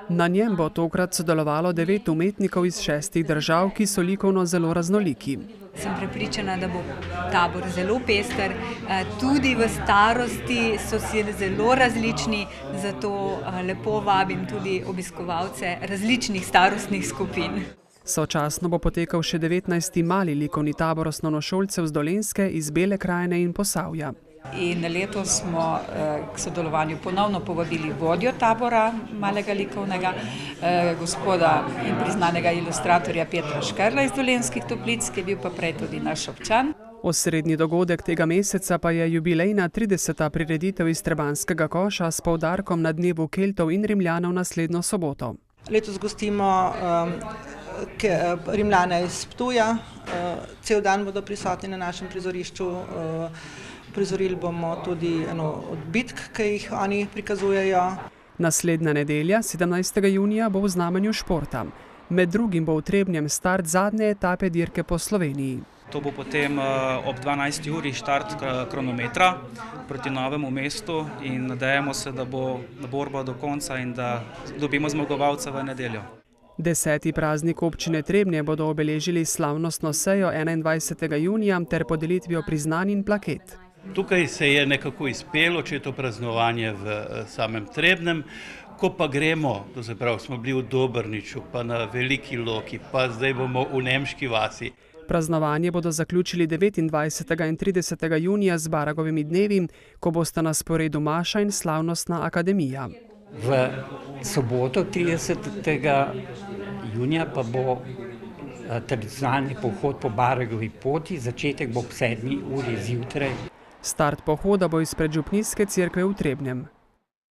Na njem bo tokrat sodelovalo 9 umetnikov iz 6 držav, ki so likovno zelo raznoliki. Sem prepričana, da bo tabor zelo pester, tudi v starosti so si zelo različni, zato lepo vabim tudi obiskovalce različnih starostnih skupin. Sočasno bo potekal še 19. mali likovni tabor osnovnošolcev z Dolenjske, iz Bele krajine in Posavja. In letos smo k sodelovanju ponovno povabili vodjo tabora malega likovnega, gospoda in priznanega ilustratorja Petra Škerla iz Dolenjskih Toplic, ki je bil pa prej tudi naš občan. Osrednji dogodek tega meseca pa je jubilejna 30. prireditev iz Trebanjskega koša s poudarkom na dnevu Keltov in Rimljanov naslednjo soboto. Letos gostimo Rimljane iz Ptuja, cel dan bodo prisotni na našem prizorišču. Prizorili bomo tudi eno od bitk, ki jih oni prikazujejo. Naslednja nedelja, 17. junija, bo v znamenju športa. Med drugim bo v Trebnjem start zadnje etape dirke po Sloveniji. To bo potem ob 12. uri štart kronometra proti Novemu mestu in nadejamo se, da bo borba do konca in da dobimo zmagovalca v nedeljo. 10. praznik občine Trebnje bodo obeležili slavnostno sejo 21. junija ter podelitvijo priznanj in plaket. Tukaj se je nekako izpelo, če je to praznovanje v samem Trebnjem, ko pa gremo, to se pravi, smo bili v Dobrniču, pa na Veliki Loki, pa zdaj bomo v Nemški vasi. Praznovanje bodo zaključili 29. in 30. junija z Baragovimi dnevi, ko bosta na sporedu maša in slavnostna akademija. V soboto 30. junija pa bo tradicionalni pohod po Baragovi poti, začetek bo ob 7. uri zjutraj. Start pohoda bo izpred župnijske cerkve v Trebnjem.